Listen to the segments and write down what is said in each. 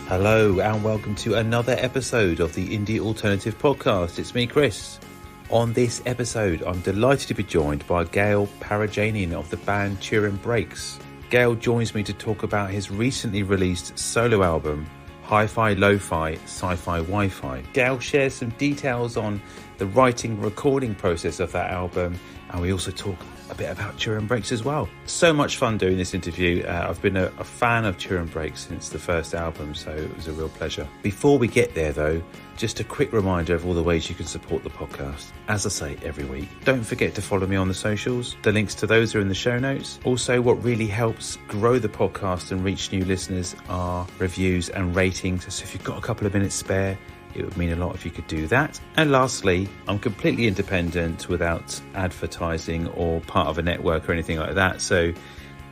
Hello and welcome to another episode of the Indie Alternative Podcast. It's me, Chris. On this episode, I'm delighted to be joined by Gale Paridjanian of the band Turin Brakes. Gale joins me to talk about his recently released solo album, HIFILOFI SCIFIWIFI. Gale shares some details on the writing and recording process of that album, and we also talk a bit about Turin Brakes as well. So much fun doing this interview. I've been a fan of Turin Brakes since the first album, so it was a real pleasure. Before we get there though, just a quick reminder of all the ways you can support the podcast. As I say every week, don't forget to follow me on the socials. The links to those are in the show notes. Also, what really helps grow the podcast and reach new listeners are reviews and ratings. So if you've got a couple of minutes spare, it would mean a lot if you could do that. And lastly, I'm completely independent without advertising or part of a network or anything like that. So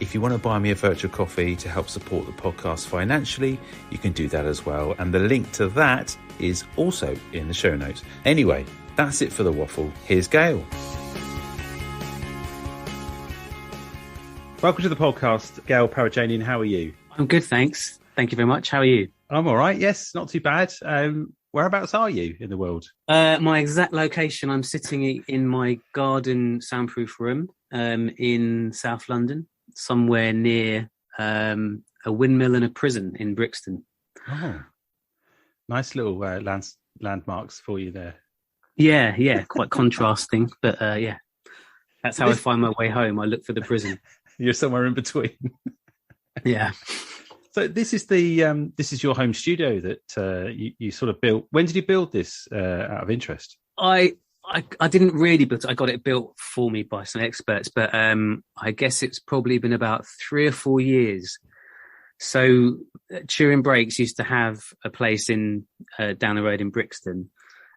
if you want to buy me a virtual coffee to help support the podcast financially, you can do that as well. And the link to that is also in the show notes. Anyway, that's it for the waffle. Here's Gale. Welcome to the podcast, Gale Paridjanian. How are you? I'm good, thanks. Thank you very much. How are you? I'm all right. Yes, not too bad. Whereabouts are you in the world? My exact location, I'm sitting in my garden soundproof room in South London, somewhere near a windmill and a prison in Brixton. Oh, nice little landmarks for you there. Yeah, quite contrasting, but yeah, that's how I find my way home. I look for the prison. You're somewhere in between. Yeah. So this is your home studio that you sort of built. When did you build this out of interest? I didn't really build it. I got it built for me by some experts, but I guess it's probably been about 3 or 4 years. So Turin Brakes used to have a place in down the road in Brixton,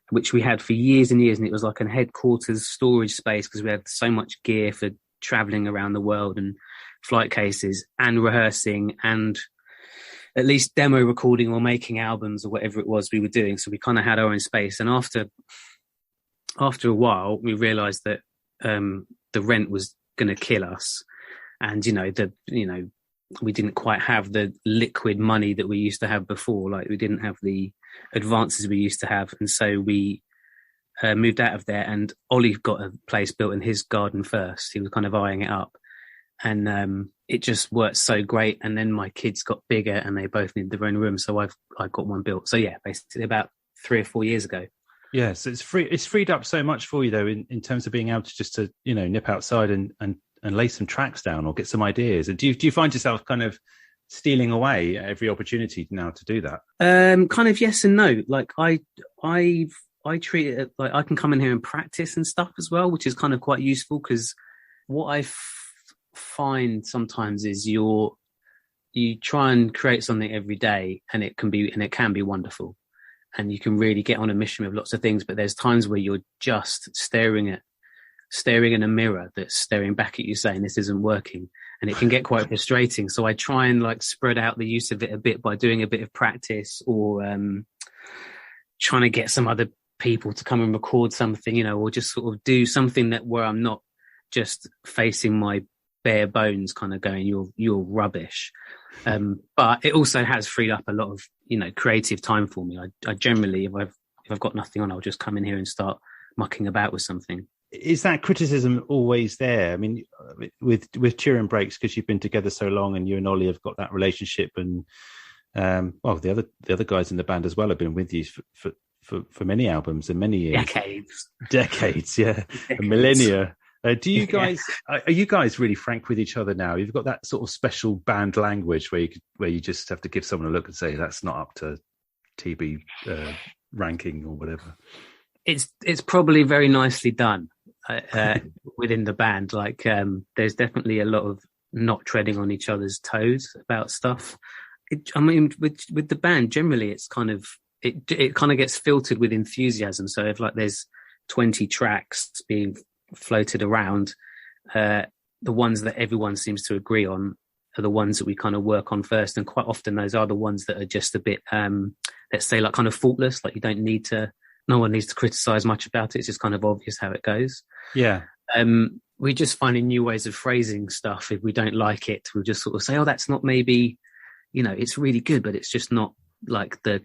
which we had for years and years, and it was like a headquarters storage space because we had so much gear for traveling around the world and flight cases and rehearsing and at least demo recording or making albums or whatever it was we were doing. So we kind of had our own space. And after a while, we realized that the rent was going to kill us. And, we didn't quite have the liquid money that we used to have before. Like we didn't have the advances we used to have. And so we moved out of there, and Ollie got a place built in his garden first. He was kind of eyeing it up. And it just worked so great. And then my kids got bigger and they both needed their own room. So I got one built. So yeah, basically about 3 or 4 years ago. Yeah, so it's freed up so much for you though, in terms of being able to nip outside and lay some tracks down or get some ideas. And do you find yourself kind of stealing away at every opportunity now to do that? Kind of yes and no. Like I treat it like I can come in here and practice and stuff as well, which is kind of quite useful because what I find sometimes is you try and create something every day and it can be wonderful and you can really get on a mission with lots of things, but there's times where you're just staring in a mirror that's staring back at you saying this isn't working, and it can get quite frustrating. So I try and like spread out the use of it a bit by doing a bit of practice or trying to get some other people to come and record something, or just sort of do something where I'm not just facing my bare bones kind of going, you're rubbish. But it also has freed up a lot of, creative time for me. I generally, if I've got nothing on, I'll just come in here and start mucking about with something. Is that criticism always there? I mean, with Turin Brakes, because you've been together so long and you and Ollie have got that relationship, and the other guys in the band as well have been with you for many albums and many years. Decades, yeah. Millennia. Do you guys are you guys really frank with each other now? You've got that sort of special band language where you just have to give someone a look and say that's not up to TB ranking or whatever. It's probably very nicely done within the band. Like there's definitely a lot of not treading on each other's toes about stuff. With the band generally, it's kind of it kind of gets filtered with enthusiasm. So if like there's 20 tracks being floated around, the ones that everyone seems to agree on are the ones that we kind of work on first, and quite often those are the ones that are just a bit let's say like kind of faultless, like no one needs to criticize much about it. It's just kind of obvious how it goes. Yeah. We're just finding new ways of phrasing stuff. If we don't like it, we'll just sort of say, oh, that's not maybe, it's really good, but it's just not like the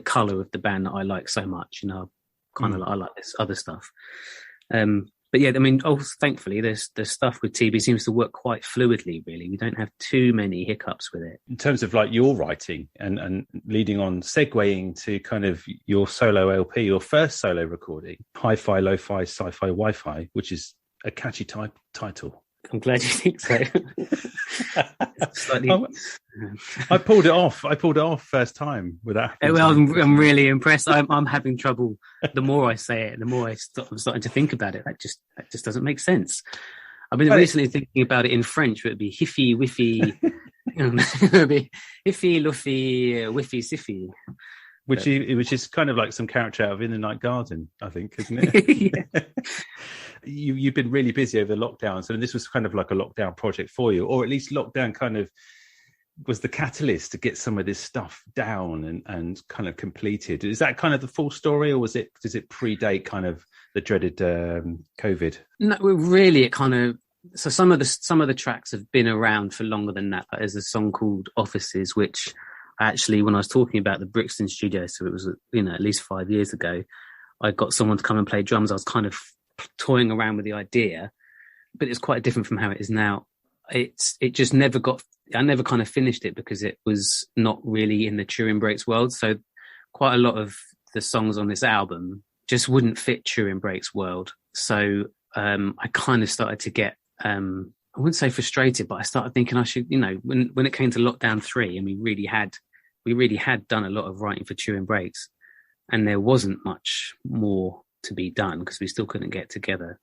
color of the band that I like so much. You know, kind of I like this other stuff. But yeah, I mean, thankfully, the stuff with TB seems to work quite fluidly. Really, we don't have too many hiccups with it. In terms of like your writing and leading on, segueing to kind of your solo LP, your first solo recording, HIFILOFI SCIFIWIFI, which is a catchy title. I'm glad you think so. I pulled it off first time without. Well, I'm really impressed. I'm having trouble. The more I say it, the more I'm starting to think about it. That just doesn't make sense. I've been recently thinking about it in French. It would be HIFIWIFI, it would be HIFILOFI SCIFIWIFI. Which is kind of like some character out of In the Night Garden, I think, isn't it? Yeah. You've been really busy over the lockdown, so this was kind of like a lockdown project for you, or at least lockdown kind of was the catalyst to get some of this stuff down and kind of completed. Is that kind of the full story, or does it predate kind of the dreaded COVID? No, really, it kind of. So some of the tracks have been around for longer than that. There's a song called Offices, which actually, when I was talking about the Brixton studio, so it was, you know, at least 5 years ago, I got someone to come and play drums. I was kind of toying around with the idea, but it's quite different from how it is now. It just never got. I never kind of finished it because it was not really in the Turin Brakes world. So quite a lot of the songs on this album just wouldn't fit Turin Brakes world. So I kind of started to get. I wouldn't say frustrated, but I started thinking I should, you know, when it came to Lockdown 3, and we really had done a lot of writing for Turin Brakes, and there wasn't much more to be done because we still couldn't get together.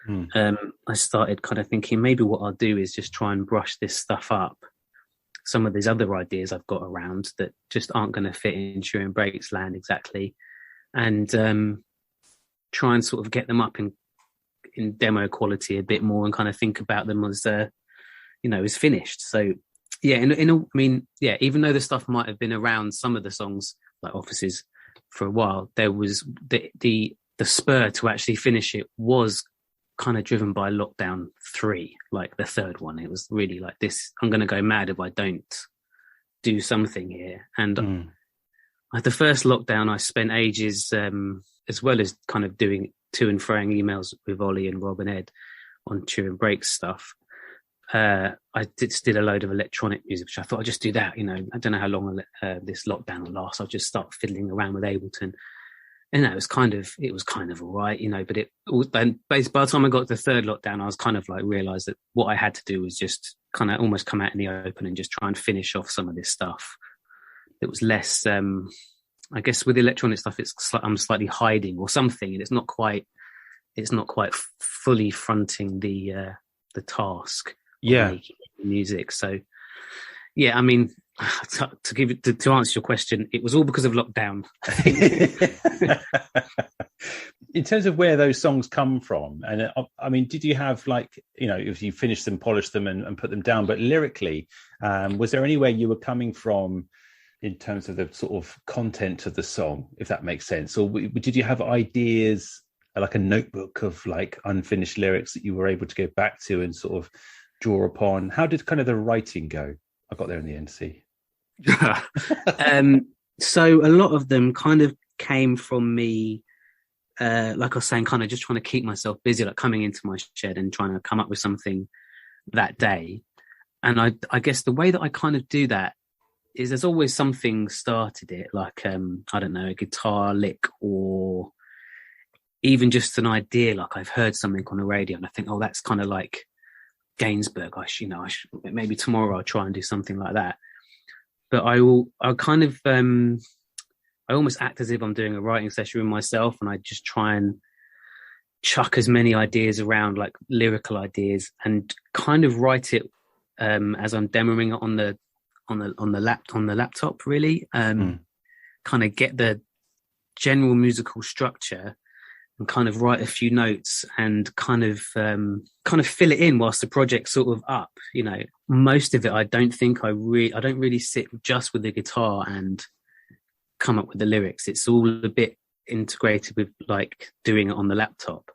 I started kind of thinking maybe what I'll do is just try and brush this stuff up. Some of these other ideas I've got around that just aren't going to fit in Turin Brakes land exactly, and try and sort of get them up in demo quality a bit more and kind of think about them as, you know, as finished. So yeah, I mean, even though the stuff might have been around some of the songs like Offices for a while, there was the spur to actually finish it was kind of driven by Lockdown 3, like the third one. It was really like this, I'm going to go mad if I don't do something here. And like the first lockdown, I spent ages, as well as kind of doing to and froing emails with Ollie and Rob and Ed on Turin Brakes stuff. I did a load of electronic music, which I thought I'd just do that. You know, I don't know how long this lockdown will last. I'll just start fiddling around with Ableton. And it was kind of all right, you know, but by the time I got to the third lockdown, I was kind of like realized that what I had to do was just kind of almost come out in the open and just try and finish off some of this stuff. It was less, I guess with the electronic stuff, I'm slightly hiding or something, and it's not quite fully fronting the task. Yeah. Making music. So yeah, I mean, to answer your question, it was all because of lockdown. In terms of where those songs come from, and I mean, did you have like, you know, if you finished them, polished them and put them down, but lyrically, was there anywhere you were coming from in terms of the sort of content of the song, if that makes sense? Or did you have ideas, like a notebook of like unfinished lyrics that you were able to go back to and sort of draw upon? How did kind of the writing go? I got there in the end, see. So a lot of them kind of came from me, like I was saying, kind of just trying to keep myself busy, like coming into my shed and trying to come up with something that day. And I guess the way that I kind of do that is there's always something started it, like, I don't know, a guitar lick or even just an idea. Like I've heard something on the radio and I think, oh, that's kind of like Gainsbourg. Maybe tomorrow I'll try and do something like that. But I'll kind of, I almost act as if I'm doing a writing session with myself, and I just try and chuck as many ideas around, like lyrical ideas, and kind of write it as I'm demoing it on the laptop. Really, kind of get the general musical structure and kind of write a few notes and kind of fill it in whilst the project's sort of up. You know, most of it, I don't really sit just with the guitar and come up with the lyrics. It's all a bit integrated with like doing it on the laptop.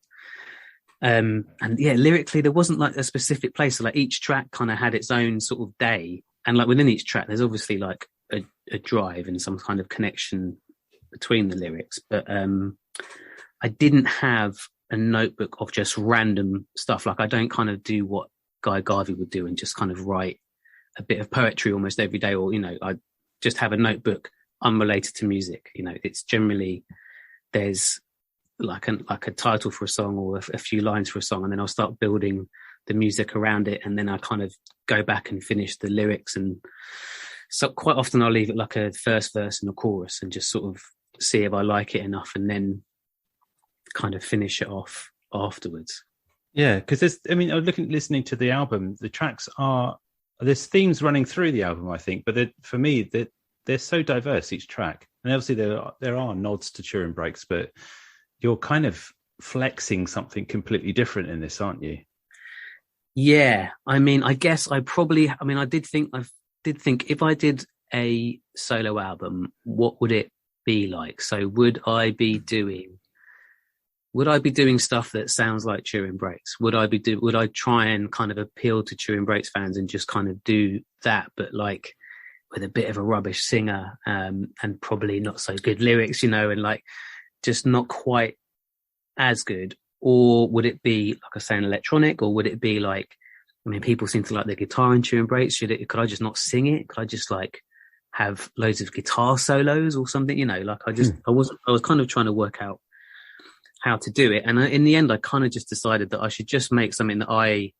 And yeah, lyrically, there wasn't like a specific place. So like each track kind of had its own sort of day. And like within each track, there's obviously like a drive and some kind of connection between the lyrics. But I didn't have a notebook of just random stuff. Like I don't kind of do what Guy Garvey would do and just kind of write a bit of poetry almost every day, or, you know, I just have a notebook unrelated to music. You know, it's generally, there's like a title for a song or a few lines for a song, and then I'll start building the music around it, and then I kind of go back and finish the lyrics. And so quite often I'll leave it like a first verse and a chorus and just sort of see if I like it enough, and then kind of finish it off afterwards. Yeah, because I was listening to the album, the tracks there's themes running through the album, I think, but for me, they're so diverse, each track. And obviously there are nods to Turin Brakes, but you're kind of flexing something completely different in this, aren't you? Yeah, I mean, I guess I did think if I did a solo album, what would it be like? So would I be doing stuff that sounds like Turin Brakes? Would I try and kind of appeal to Turin Brakes fans and just kind of do that, but like with a bit of a rubbish singer, and probably not so good lyrics, you know, and like just not quite as good? Or would it be, like I say, an electronic? Or would it be like, I mean, people seem to like the guitar in Turin Brakes. Could I just not sing it? Could I just like have loads of guitar solos or something? You know, like I was kind of trying to work out how to do it. And in the end, I kind of just decided that I should just make something that I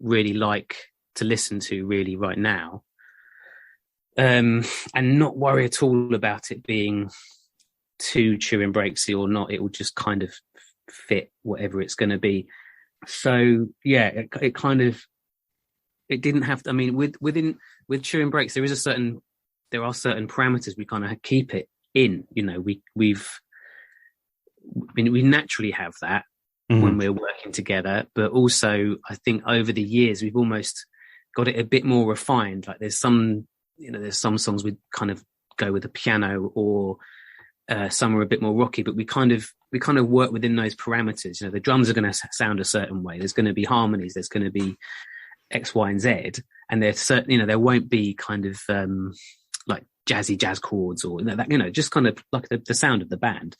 really like to listen to really right now. And not worry at all about it being too Turin Brakesy or not. It will just kind of fit whatever it's going to be. So yeah, it didn't have to, I mean, with Turin Brakes, there are certain parameters we kind of keep it in, you know, we naturally have that when we're working together, but also I think over the years we've almost got it a bit more refined. Like there's some songs we kind of go with a piano, or some are a bit more rocky, but we kind of work within those parameters. You know, the drums are going to sound a certain way. There's going to be harmonies. There's going to be X, Y, and Z, and there's certain, you know, there won't be kind of like jazz chords, or that, you know, just kind of like the sound of the band.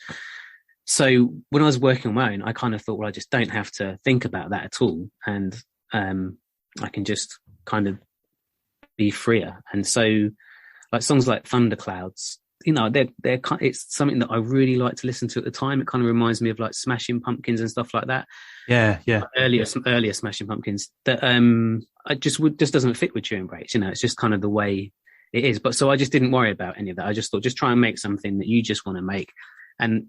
So when I was working on my own, I kind of thought, well, I just don't have to think about that at all, and I can just kind of be freer. And so, like songs like Thunderclouds, you know, it's something that I really like to listen to at the time. It kind of reminds me of like Smashing Pumpkins and stuff like that. Yeah. Like earlier Smashing Pumpkins that just doesn't fit with Turin Brakes. You know, it's just kind of the way it is. But so I just didn't worry about any of that. I just thought, just try and make something that you just want to make. And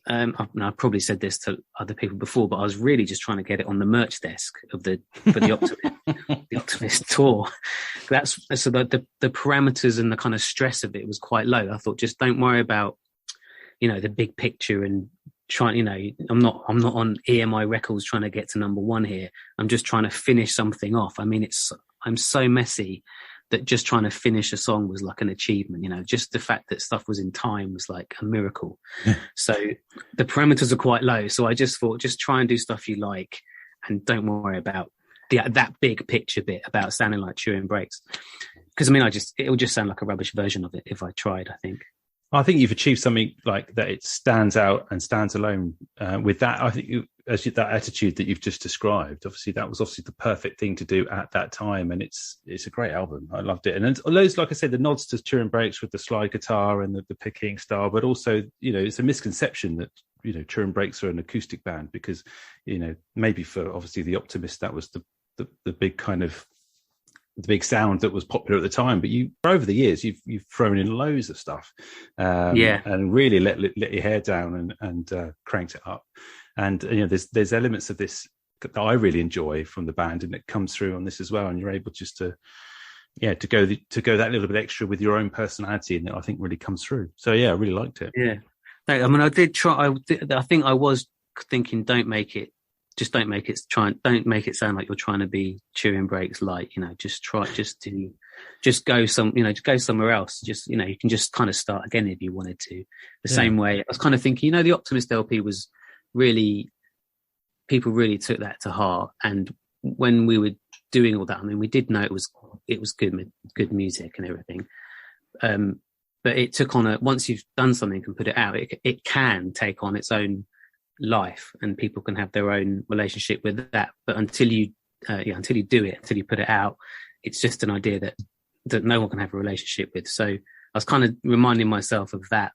I've probably said this to other people before, but I was really just trying to get it on the merch desk for the Optimus, the Optimus tour. That's so the parameters and the kind of stress of it was quite low. I thought, just don't worry about, you know, the big picture and trying, you know, I'm not on EMI Records trying to get to number one here. I'm just trying to finish something off. I mean, I'm so messy that just trying to finish a song was like an achievement, you know, just the fact that stuff was in time was like a miracle. So the parameters are quite low. So I just thought, just try and do stuff you like and don't worry about that big picture bit about sounding like Turin Brakes. Because I mean, it would just sound like a rubbish version of it if I tried, I think. I think you've achieved something like that. It stands out and stands alone with that. I think that attitude that you've just described, obviously that was the perfect thing to do at that time. And it's a great album. I loved it. And those, like I said, the nods to Turin Brakes with the slide guitar and the picking style, but also, you know, it's a misconception that, you know, Turin Brakes are an acoustic band because, you know, maybe for obviously the Optimist, that was the big kind of the big sound that was popular at the time, but over the years you've thrown in loads of stuff, and really let your hair down and cranked it up. And you know, there's elements of this that I really enjoy from the band, and it comes through on this as well. And you're able just to go that little bit extra with your own personality, and it, I think, really comes through. So yeah, I really liked it. Yeah, I mean, I did try. I think I was thinking, don't make it sound like you're trying to be Turin Brakes light, you know, just go somewhere else. Just, you know, you can just kind of start again if you wanted to. Same way, I was kind of thinking, you know, the Optimist LP was really, people really took that to heart. And when we were doing all that, I mean, we did know it was good music and everything. But it took on once you've done something and put it out, it can take on its own life, and people can have their own relationship with that. But until you do it, until you put it out, it's just an idea that no one can have a relationship with. So I was kind of reminding myself of that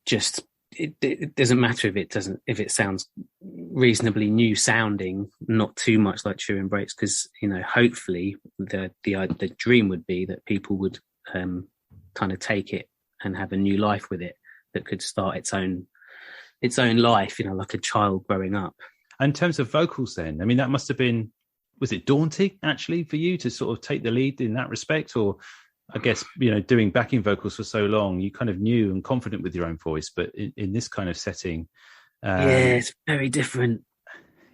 just it doesn't matter if it sounds reasonably new sounding, not too much like Turin Brakes, because hopefully the dream would be that people would kind of take it and have a new life with it that could start its own life, like a child growing up. In terms of vocals then, I mean, that must have been, was it daunting actually for you to sort of take the lead in that respect? Or I guess, doing backing vocals for so long, you kind of knew and confident with your own voice, but in this kind of setting. It's very different.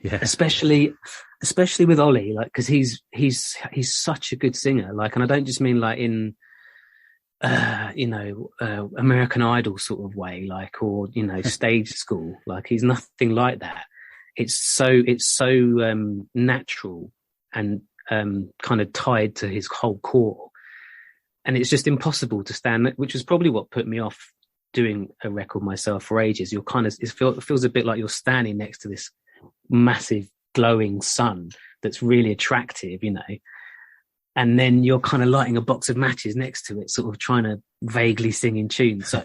Yeah. Especially with Ollie, like, cause he's such a good singer. Like, and I don't just mean like in, American Idol sort of way, like, or, stage school, like he's nothing like that. It's so natural and, kind of tied to his whole core. And it's just impossible to stand, which was probably what put me off doing a record myself for ages. You're kind of, it feels a bit like you're standing next to this massive glowing sun that's really attractive, and then you're kind of lighting a box of matches next to it, sort of trying to vaguely sing in tune. So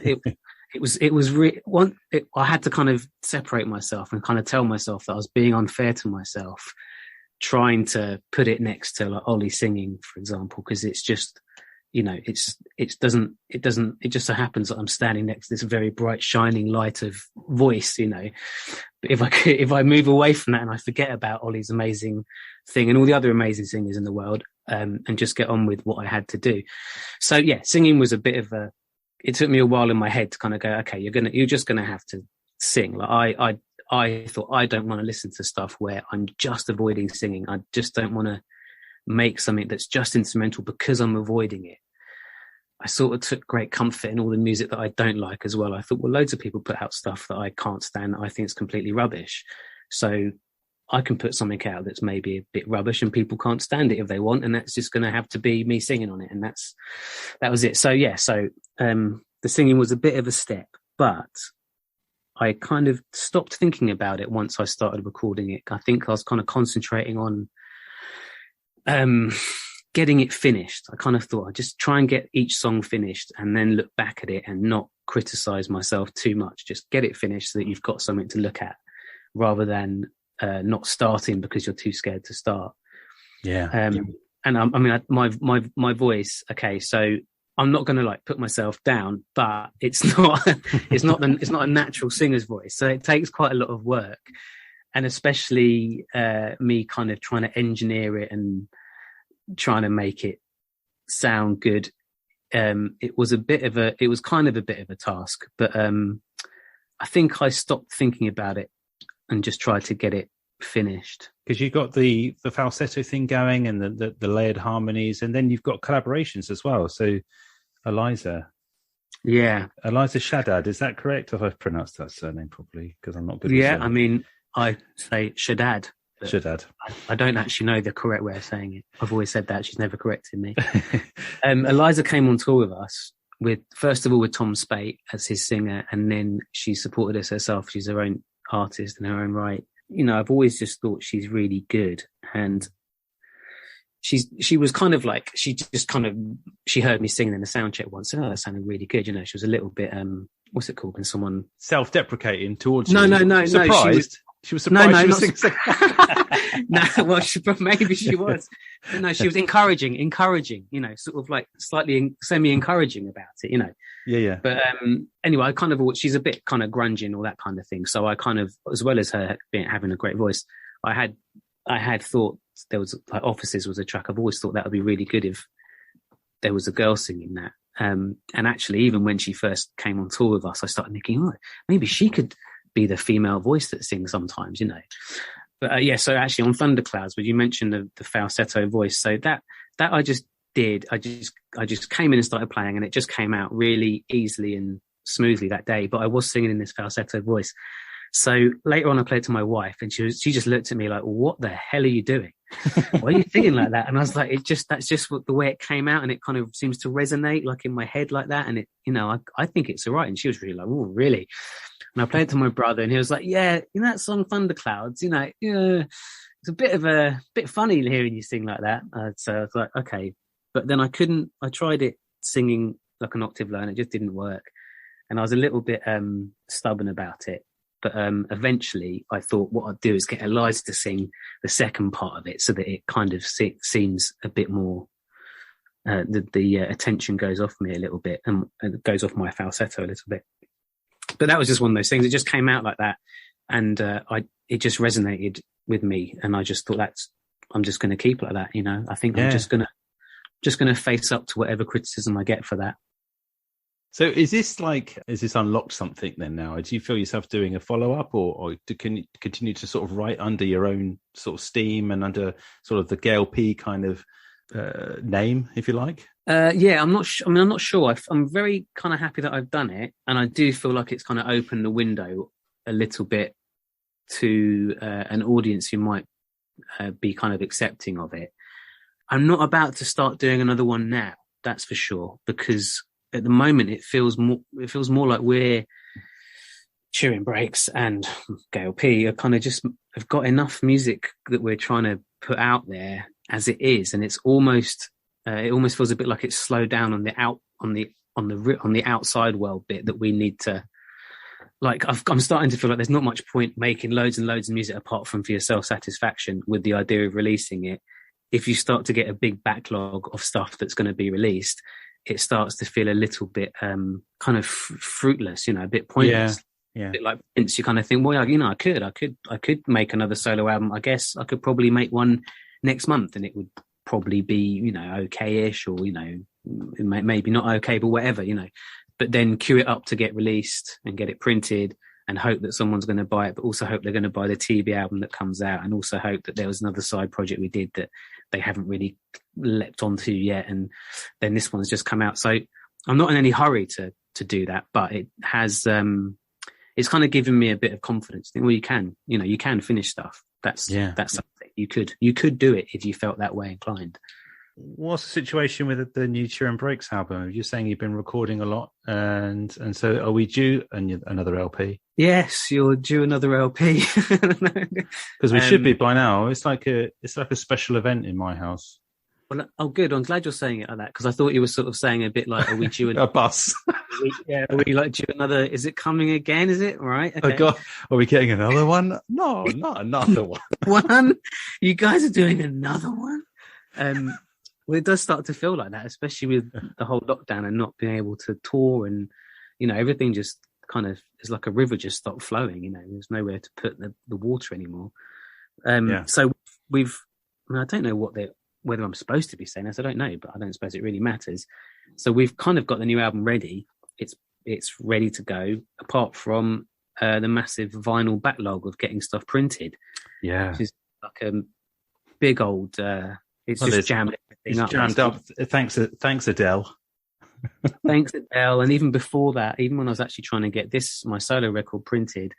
I had to kind of separate myself and kind of tell myself that I was being unfair to myself, trying to put it next to like Ollie singing, for example, because it's just, it just so happens that I'm standing next to this very bright, shining light of voice, But if I move away from that and I forget about Ollie's amazing thing and all the other amazing singers in the world, and just get on with what I had to do. So yeah, singing was a bit of it took me a while in my head to kind of go, okay, you're just going to have to sing. Like I thought, I don't want to listen to stuff where I'm just avoiding singing. I just don't want to make something that's just instrumental because I'm avoiding it. I sort of took great comfort in all the music that I don't like as well. I thought, well, loads of people put out stuff that I can't stand, that I think is completely rubbish. So I can put something out that's maybe a bit rubbish and people can't stand it if they want. And that's just going to have to be me singing on it. And that was it. So yeah, the singing was a bit of a step, but I kind of stopped thinking about it once I started recording it. I think I was kind of concentrating on, getting it finished. I kind of thought I'd just try and get each song finished and then look back at it and not criticize myself too much. Just get it finished so that you've got something to look at rather than not starting because you're too scared to start. Yeah. And I mean, my voice. Okay, so I'm not going to like put myself down, but it's not a natural singer's voice. So it takes quite a lot of work, and especially me kind of trying to engineer it and trying to make it sound good. It was kind of a bit of a task, but I think I stopped thinking about it and just tried to get it finished. Because you've got the falsetto thing going and the layered harmonies, and then you've got collaborations as well. So Eliza Shaddad, is that correct? If I've pronounced that surname properly, because I'm not good with I mean, I say Shaddad. Shaddad. I don't actually know the correct way of saying it. I've always said that. She's never corrected me. Eliza came on tour with us, first of all with Tom Spate as his singer, and then she supported us herself. She's her own artist in her own right. I've always just thought she's really good, and she was kind of like, she heard me singing in the sound check once. Oh, that sounded really good. She was a little bit what's it called when someone self-deprecating towards no, you? No, surprised. She was surprised. No, she was singing. No, well, maybe she was. But no, she was encouraging. Sort of like slightly semi-encouraging about it. Yeah. But anyway, I kind of, she's a bit kind of grungy and all that kind of thing. So I kind of, as well as her having a great voice, I had thought there was like Offices was a track. I've always thought that would be really good if there was a girl singing that. And actually, even when she first came on tour with us, I started thinking, oh, maybe she could be the female voice that sings sometimes, But so actually on Thunderclouds, when you mentioned the falsetto voice, so that I just did. I just came in and started playing, and it just came out really easily and smoothly that day. But I was singing in this falsetto voice. So later on, I played to my wife, and she just looked at me like, "What the hell are you doing? Why are you thinking like that?" And I was like, that's just the way it came out, and it kind of seems to resonate like in my head like that. And it, I think it's all right. And she was really like, "Oh, really?" And I played to my brother, and he was like, "Yeah, that song Thunderclouds, yeah, it's a bit funny hearing you sing like that." So I was like, okay, but then I tried it singing like an octave low, and it just didn't work. And I was a little bit stubborn about it. But eventually I thought what I'd do is get Eliza to sing the second part of it so that it kind of seems a bit more, the attention goes off me a little bit and it goes off my falsetto a little bit. But that was just one of those things. It just came out like that. And it just resonated with me. And I just thought I'm just going to keep like that. I think I'm just going to face up to whatever criticism I get for that. So has this unlocked something then now? Do you feel yourself doing a follow-up or can you continue to sort of write under your own sort of steam and under sort of the Gale P kind of name, if you like? Yeah, I'm not sure. I'm very kind of happy that I've done it. And I do feel like it's kind of opened the window a little bit to an audience who might be kind of accepting of it. I'm not about to start doing another one now, that's for sure, because at the moment it feels more like we're Turin Brakes and Gale P are kind of just have got enough music that we're trying to put out there as it is, and it's almost it almost feels a bit like it's slowed down on the outside world bit that we need to. Like I'm starting to feel like there's not much point making loads and loads of music apart from for your self-satisfaction with the idea of releasing it. If you start to get a big backlog of stuff that's going to be released, it starts to feel a little bit kind of fruitless, a bit pointless. Yeah. A bit like Prince, you kind of think, well, I could make another solo album. I guess I could probably make one next month and it would probably be, okay-ish or, maybe not okay, but whatever, But then queue it up to get released and get it printed and hope that someone's going to buy it, but also hope they're going to buy the TV album that comes out, and also hope that there was another side project we did that they haven't really leapt onto yet, and then this one's just come out. So I'm not in any hurry to do that, but it has it's kind of given me a bit of confidence. Well, you can finish stuff. That's something you could do it if you felt that way inclined. What's the situation with the new Turin Brakes album? You're saying you've been recording a lot, and so are we due another LP? Yes, you're due another LP because we should be by now. It's like a special event in my house. Well, oh, good. I'm glad you're saying it like that, because I thought you were sort of saying a bit like, "Are we due a bus?" Are we like due another? Is it coming again? Is it all right? Okay. Oh God, are we getting another one? No, not another one. One? You guys are doing another one? Well, it does start to feel like that, especially with the whole lockdown and not being able to tour, and everything just kind of is like a river just stopped flowing. There's nowhere to put the water anymore. So I don't know whether I'm supposed to be saying this. I don't know, but I don't suppose it really matters. So we've kind of got the new album ready. It's ready to go. Apart from the massive vinyl backlog of getting stuff printed, which is like a big old. It's just jammed everything up. Jammed up. Thanks, Adele. Thanks, Adele. And even before that, even when I was actually trying to get my solo record printed,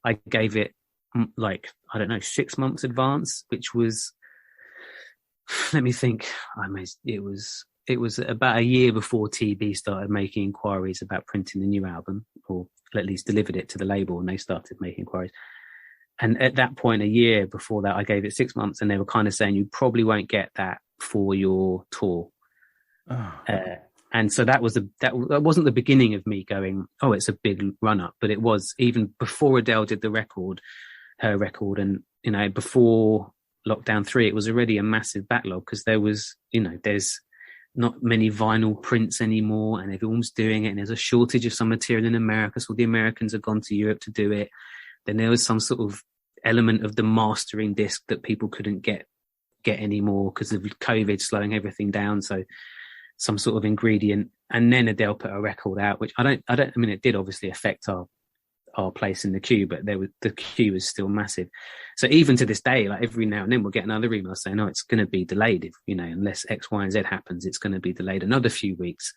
I gave it 6 months advance, which was, let me think. It was about a year before TB started making inquiries about printing the new album, or at least delivered it to the label, and they started making inquiries. And at that point, a year before that, I gave it 6 months, and they were kind of saying, you probably won't get that for your tour. Oh. And so that wasn't the beginning of me going, oh, it's a big run up, but it was even before Adele did her record. And, before lockdown 3, it was already a massive backlog, because there was, there's not many vinyl prints anymore, and everyone's doing it. And there's a shortage of some material in America. So the Americans have gone to Europe to do it. Then there was some sort of element of the mastering disc that people couldn't get anymore because of COVID slowing everything down. So some sort of ingredient. And then Adele put a record out, which I mean, it did obviously affect our place in the queue, but the queue was still massive. So even to this day, like every now and then we'll get another email saying, oh, it's going to be delayed. If, unless X, Y, and Z happens, it's going to be delayed another few weeks.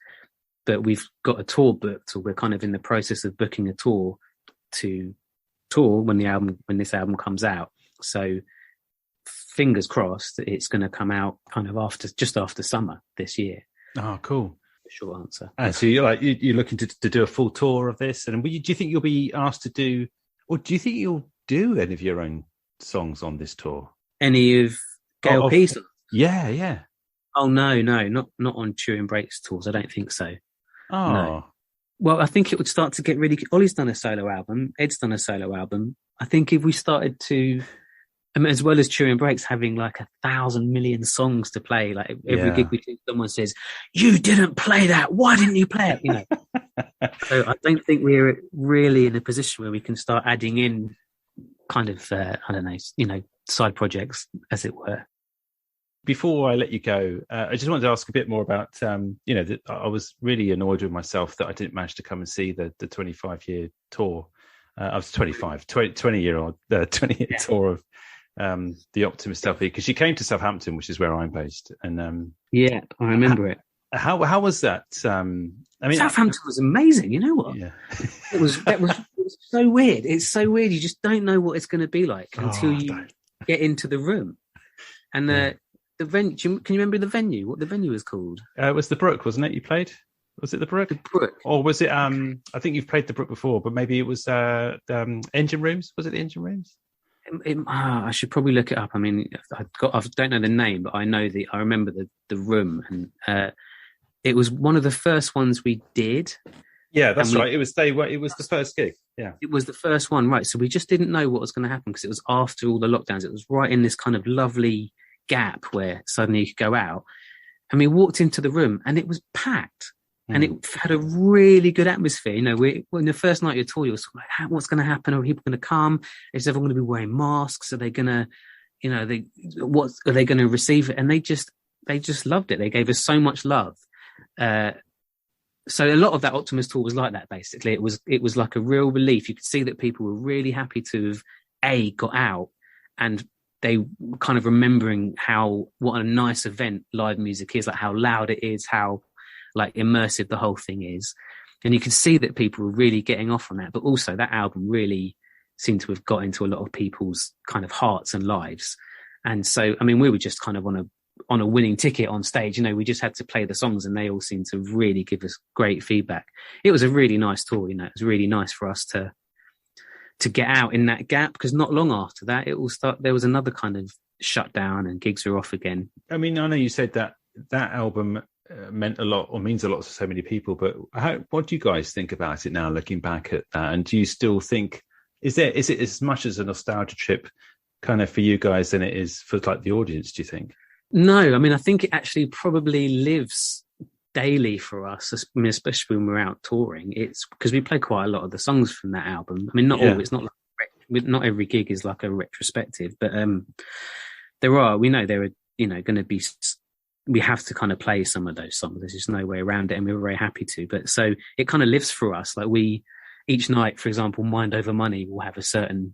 But we've got a tour booked, or we're kind of in the process of booking a tour to tour when this album comes out. So fingers crossed that it's going to come out kind of just after summer this year. Oh, cool. Short answer. So you're looking to do a full tour of this, and do you think you'll be asked to do, or do you think you'll do any of your own songs on this tour? Any of Gale P songs? Yeah. Oh no, not on Turin Brakes tours. I don't think so. Oh. No. Well, I think it would start to get really. Ollie's done a solo album. Ed's done a solo album. I think if we started to, as well as Turin Brakes having like 1,000 million songs to play, like every gig we do, someone says, "You didn't play that. Why didn't you play it?" You know. So I don't think we're really in a position where we can start adding in kind of I don't know, side projects, as it were. Before I let you go, I just wanted to ask a bit more about, I was really annoyed with myself that I didn't manage to come and see the 25-year tour. I was 20-year tour of the Optimus LP, because she came to Southampton, which is where I'm based. And I remember it. How was that? Southampton was amazing. You know what? Yeah. it was so weird. It's so weird. You just don't know what it's going to be like until you get into the room. And the venue. Can you remember the venue? What the venue was called? It was the Brook, wasn't it? You played? Was it the Brook? The Brook. Or was it? I think you've played the Brook before, but maybe it was Engine Rooms. Was it the Engine Rooms? I should probably look it up. I mean, I don't know the name, but I remember the room, and it was one of the first ones we did. Yeah, that's right. It was the first gig. Yeah, it was the first one, right? So we just didn't know what was going to happen because it was after all the lockdowns. It was right in this kind of lovely gap where suddenly you could go out, and we walked into the room and it was packed. And it had a really good atmosphere. When the first night of your tour, you were sort of like, what's going to happen? Are people going to come? Is everyone going to be wearing masks? Are they going to, what are they going to receive it? And they just loved it. They gave us so much love. So a lot of that Optimus tour was like that, basically. It was like a real relief. You could see that people were really happy to have, got out, and they were kind of remembering what a nice event live music is, like how loud it is, how like immersive the whole thing is. And you could see that people were really getting off on that. But also that album really seemed to have got into a lot of people's kind of hearts and lives. And so, I mean, we were just kind of on a winning ticket on stage. We just had to play the songs and they all seemed to really give us great feedback. It was a really nice tour. It was really nice for us to get out in that gap, because not long after that, there was another kind of shutdown and gigs were off again. I mean, I know you said that album meant a lot, or means a lot to so many people, but what do you guys think about it now, looking back at that? And do you still think, is it as much as a nostalgia trip kind of for you guys than it is for like the audience, do you think? No, I mean, I think it actually probably lives daily for us, especially when we're out touring. It's because we play quite a lot of the songs from that album. I mean, not all, it's not like, not every gig is like a retrospective, but we know there are, going to be, we have to kind of play some of those songs. There's just no way around it, and we were very happy to. But so it kind of lives for us. Like each night, for example, Mind Over Money will have a certain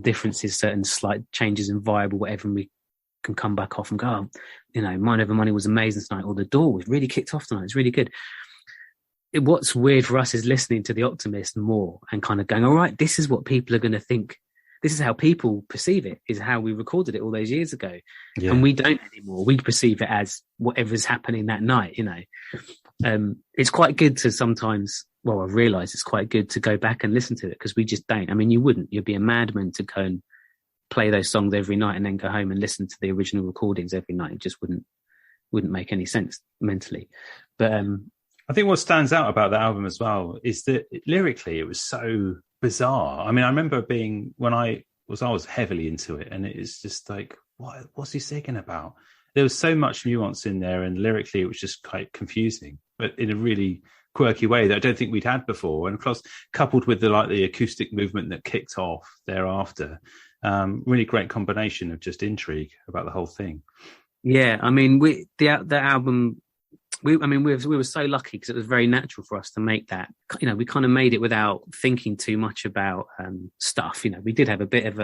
differences, certain slight changes in vibe or whatever, and we can come back off and go, Mind Over Money was amazing tonight, or The Door was really kicked off tonight. It's really good. What's weird for us is listening to The Optimist more and kind of going, all right, this is what people are going to think. This is how people perceive it, is how we recorded it all those years ago. Yeah. And we don't anymore. We perceive it as whatever's happening that night, It's quite good to sometimes, I realise it's quite good to go back and listen to it, because we just don't. I mean, you wouldn't. You'd be a madman to go and play those songs every night and then go home and listen to the original recordings every night. It just wouldn't make any sense mentally. But I think what stands out about the album as well is that lyrically it was so bizarre. I mean, I remember I was heavily into it, and it is just like, what's he singing about? There was so much nuance in there, and lyrically it was just quite confusing, but in a really quirky way that I don't think we'd had before. And of course, coupled with the acoustic movement that kicked off thereafter, really great combination of just intrigue about the whole thing. Yeah, I mean, the album. We were so lucky because it was very natural for us to make that. We kind of made it without thinking too much about stuff. We did have a bit of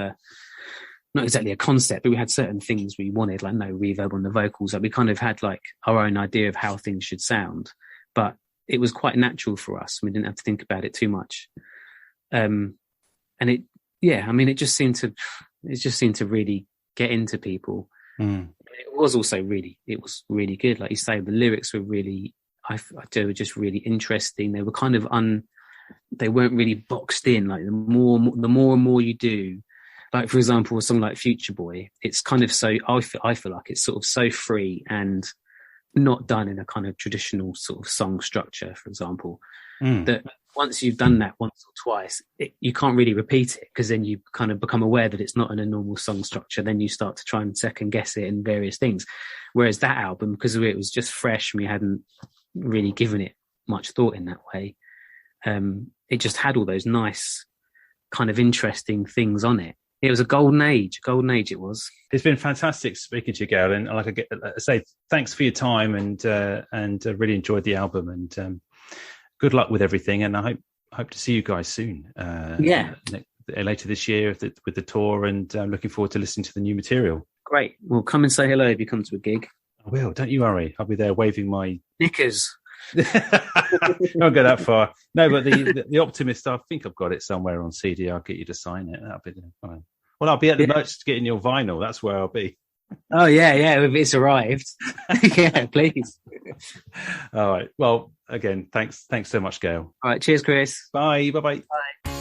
not exactly a concept, but we had certain things we wanted, like no reverb on the vocals. Like we kind of had like our own idea of how things should sound, but it was quite natural for us. We didn't have to think about it too much. and it just seemed to really get into people. It was really good. Like you say, the lyrics were really, they were just really interesting. They were kind of they weren't really boxed in. Like the more and more you do, like for example, a song like Future Boy, it's kind of I feel like it's sort of so free and not done in a kind of traditional sort of song structure, for example, that once you've done that once or twice, you can't really repeat it, because then you kind of become aware that it's not in a normal song structure. Then you start to try and second guess it in various things. Whereas that album, because it was just fresh and we hadn't really given it much thought in that way, it just had all those nice kind of interesting things on it. It was a golden age it was. It's been fantastic speaking to you, Gale, and like I say, thanks for your time, and really enjoyed the album, and good luck with everything, and I hope to see you guys soon. Later this year with the tour, and looking forward to listening to the new material. Great. Well, come and say hello if you come to a gig. I will. Don't you worry. I'll be there waving my knickers. Don't go that far. No, but the Optimist, I think I've got it somewhere on CD. I'll get you to sign it. That'll be fine. Well, I'll be at the merch getting your vinyl. That's where I'll be. Oh yeah, if it's arrived. Yeah, please. All right. Well, again, thanks so much, Gale. All right. Cheers, Chris. Bye. Bye. Bye.